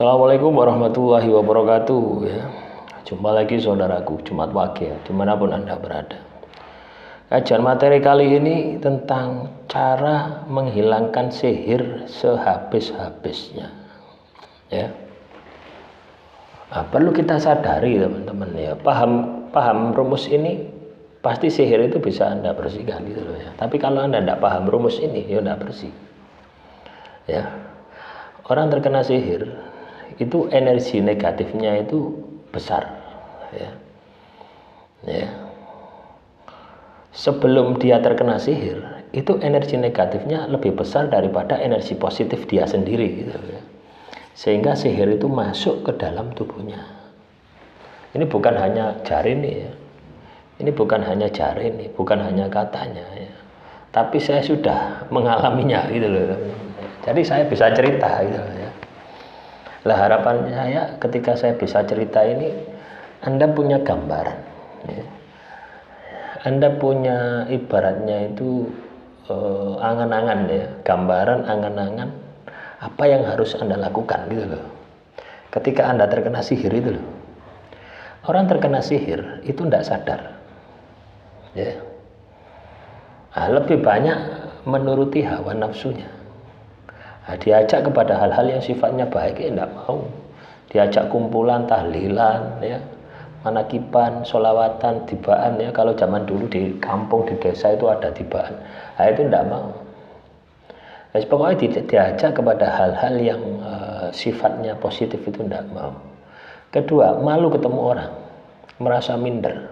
Assalamualaikum warahmatullahi wabarakatuh ya. Jumpa lagi saudaraku Jumat Wage ya, dimanapun Anda berada. Kajian materi kali ini tentang cara menghilangkan sihir sehabis-habisnya ya. Nah, perlu kita sadari teman-teman ya, paham rumus ini pasti sihir itu bisa Anda bersihkan gitu loh ya. Tapi kalau Anda tidak paham rumus ini ya tidak bersih ya. Orang terkena sihir itu energi negatifnya itu besar ya. Sebelum dia terkena sihir itu energi negatifnya lebih besar daripada energi positif dia sendiri gitu ya. Sehingga sihir itu masuk ke dalam tubuhnya. Ini bukan hanya jari ini ya, ini bukan hanya jari ini, bukan hanya katanya ya, tapi saya sudah mengalaminya gitu loh. Jadi saya bisa cerita gitu loh ya. Lah harapan saya ketika saya bisa cerita ini, Anda punya gambaran ya. Anda punya ibaratnya itu angan-angan ya, gambaran angan-angan apa yang harus Anda lakukan gitu loh. Ketika Anda terkena sihir itu loh. Orang terkena sihir itu tidak sadar ya. Nah, lebih banyak menuruti hawa nafsunya. Nah, diajak kepada hal-hal yang sifatnya baik ya tidak mau. Diajak kumpulan, tahlilan ya, manakiban, sholawatan, tibaan ya. Kalau zaman dulu di kampung, di desa itu ada tibaan. Nah, itu tidak mau. Nah, pokoknya diajak kepada hal-hal yang sifatnya positif itu tidak mau. Kedua, malu ketemu orang, merasa minder,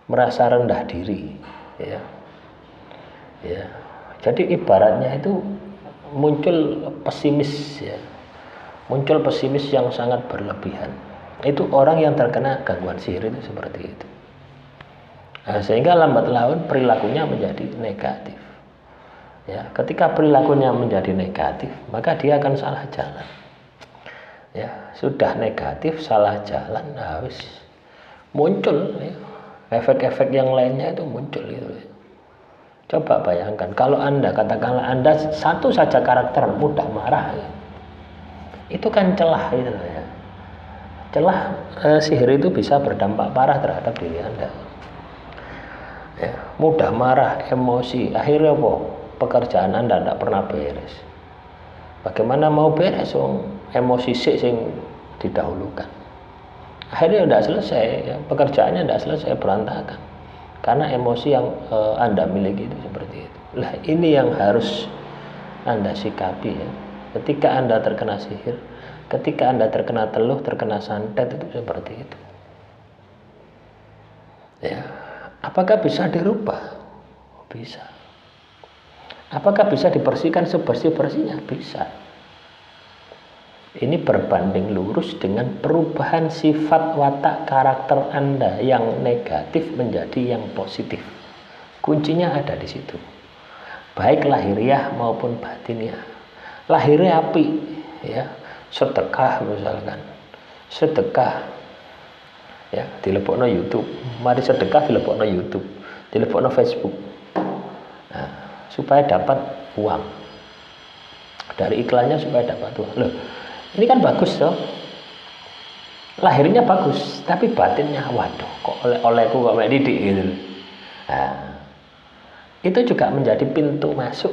merasa rendah diri ya. Jadi ibaratnya itu muncul pesimis ya, muncul pesimis yang sangat berlebihan. Itu orang yang terkena gangguan sihir itu seperti itu. Nah, sehingga lambat laun perilakunya menjadi negatif ya. Ketika perilakunya menjadi negatif, maka dia akan salah jalan ya. Sudah negatif, salah jalan, habis muncul ya, efek-efek yang lainnya itu muncul gitu ya. Coba bayangkan kalau Anda, katakanlah Anda satu saja karakter mudah marah ya. Itu kan celah gitu ya. Celah sihir itu bisa berdampak parah terhadap diri Anda ya. Mudah marah, emosi, akhirnya apa? Pekerjaan Anda tidak pernah beres. Bagaimana mau beres? Emosi sing didahulukan, akhirnya tidak selesai ya. Pekerjaannya tidak selesai, berantakan karena emosi yang Anda miliki itu seperti itu. Lah ini yang harus Anda sikapi ya. Ketika Anda terkena sihir, ketika Anda terkena teluh, terkena santet itu seperti itu. Ya, apakah bisa dirubah? Bisa. Apakah bisa dibersihkan sebersih-bersihnya? Bisa. Ini berbanding lurus dengan perubahan sifat watak karakter Anda yang negatif menjadi yang positif. Kuncinya ada di situ. Baik lahiriah maupun batiniah. Lahirnya api ya, sedekah misalkan. Sedekah ya, dilebokno YouTube. Mari sedekah dilebokno YouTube, dilebokno Facebook. Nah, supaya dapat uang. Dari iklannya supaya dapat uang. Loh, ini kan bagus toh, lahirnya bagus, tapi batinnya waduh, kok olehku kok mek didik gitu. Nah, itu juga menjadi pintu masuk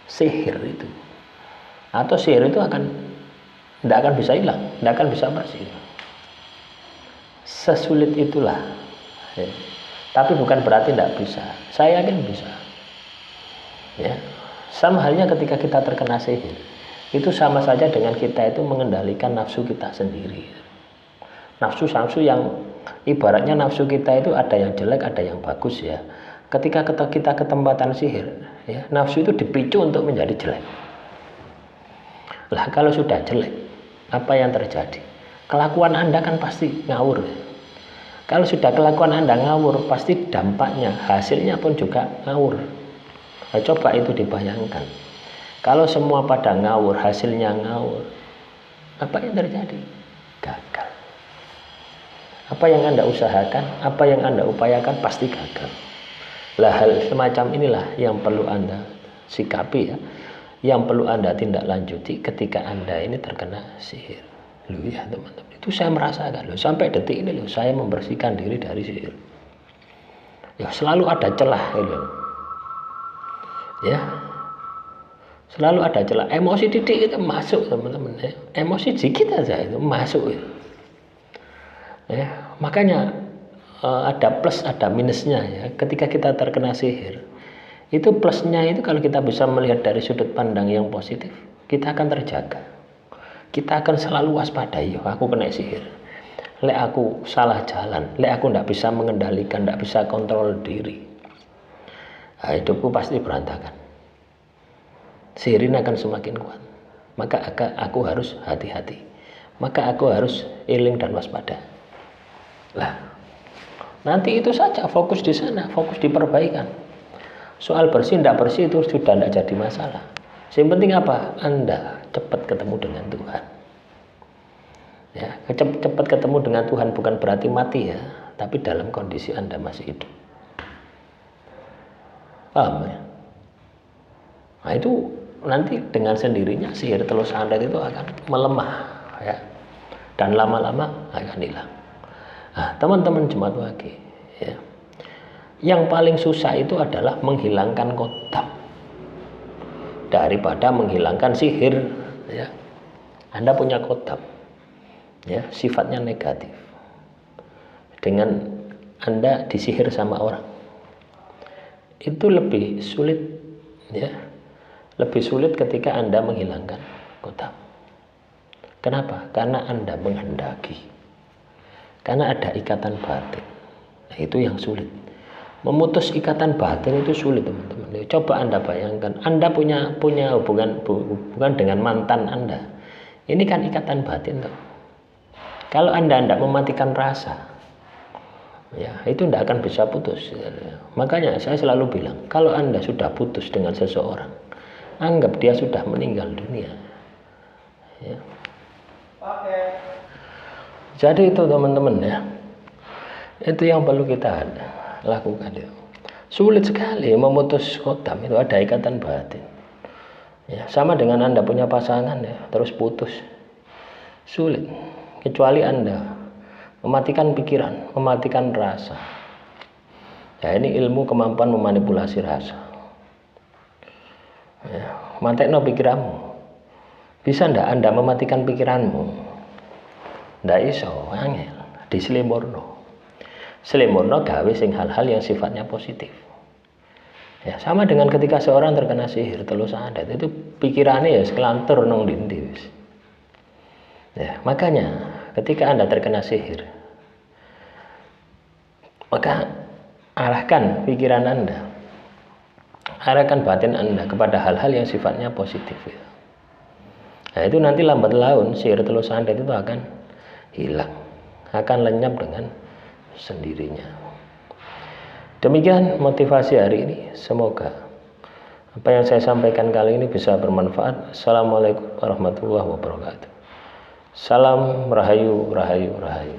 sihir itu. Atau sihir itu tidak akan bisa hilang, tidak akan bisa bersih. Sesulit itulah. Ya. Tapi bukan berarti tidak bisa. Saya yakin bisa. Ya, sama halnya ketika kita terkena sihir. Itu sama saja dengan kita itu mengendalikan nafsu kita sendiri. Nafsu-nafsu yang ibaratnya nafsu kita itu ada yang jelek, ada yang bagus ya. Ketika kita ke tempatan sihir, ya, nafsu itu dipicu untuk menjadi jelek. Lah kalau sudah jelek, apa yang terjadi? Kelakuan Anda kan pasti ngawur. Kalau sudah kelakuan Anda ngawur, pasti dampaknya, hasilnya pun juga ngawur. Nah, coba itu dibayangkan. Kalau semua pada ngawur, hasilnya ngawur, apa yang terjadi? Gagal. Apa yang Anda usahakan, apa yang Anda upayakan pasti gagal. Lah hal semacam inilah yang perlu Anda sikapi ya. yang perlu Anda tindak lanjuti ketika Anda ini terkena sihir. Loh ya teman-teman, itu saya merasakan loh, sampai detik ini loh saya membersihkan diri dari sihir. Ya selalu ada celah gitu. Ya. Selalu ada celah. Emosi titik itu masuk teman-teman ya. Emosi dikit aja itu masuk ya. Ya, makanya ada plus ada minusnya ya. Ketika kita terkena sihir, itu plusnya itu kalau kita bisa melihat dari sudut pandang yang positif, kita akan terjaga. Kita akan selalu waspada. Yo, aku kena sihir. Lek aku salah jalan, lek aku tidak bisa mengendalikan, tidak bisa kontrol diri, nah, hidupku pasti berantakan. Sihir ini akan semakin kuat. Maka aku harus hati-hati. Maka aku harus iling dan waspada. Lah, nanti itu saja, fokus di sana, fokus di perbaikan. Soal bersih tidak bersih itu sudah tidak jadi masalah. Yang penting apa? Anda cepat ketemu dengan Tuhan. Ya, cepat ketemu dengan Tuhan bukan berarti mati ya, tapi dalam kondisi Anda masih hidup. Paham ya? Nah itu nanti dengan sendirinya sihir telus Anda itu akan melemah ya, dan lama-lama akan hilang. Nah, teman-teman jemaat wage ya, yang paling susah itu adalah menghilangkan kodam daripada menghilangkan sihir ya. Anda punya kodam ya, sifatnya negatif, dengan Anda disihir sama orang, itu lebih sulit ya. Lebih sulit ketika Anda menghilangkan kodam. Kenapa? Karena Anda menghendaki. Karena ada ikatan batin. Nah, itu yang sulit. Memutus ikatan batin itu sulit teman-teman. Coba Anda bayangkan, Anda punya hubungan dengan mantan Anda. Ini kan ikatan batin tuh. Kalau Anda tidak mematikan rasa, ya itu tidak akan bisa putus. Makanya saya selalu bilang, kalau Anda sudah putus dengan seseorang, anggap dia sudah meninggal dunia ya. Jadi itu teman-teman ya, itu yang perlu kita lakukan ya. Sulit sekali memutus kodam, itu ada ikatan batin ya. Sama dengan Anda punya pasangan ya, terus putus, sulit. Kecuali Anda mematikan pikiran, mematikan rasa ya. Ini ilmu kemampuan memanipulasi rasa ya. Mantekno pikiranmu. Bisa ndak Anda mematikan pikiranmu? Ndak iso, angel. Dislemorno. Slemorno gawe sing hal-hal yang sifatnya positif. Ya, sama dengan ketika seorang terkena sihir telus adat, itu pikirannya ya sekelantur nang dindi wis. Ya, makanya ketika Anda terkena sihir, maka arahkan pikiran Anda, arahkan batin Anda kepada hal-hal yang sifatnya positif ya. Nah itu nanti lambat laun sihir telus sandet itu akan hilang, akan lenyap dengan sendirinya. Demikian motivasi hari ini. Semoga apa yang saya sampaikan kali ini bisa bermanfaat. Assalamualaikum warahmatullahi wabarakatuh. Salam Rahayu, Rahayu, Rahayu.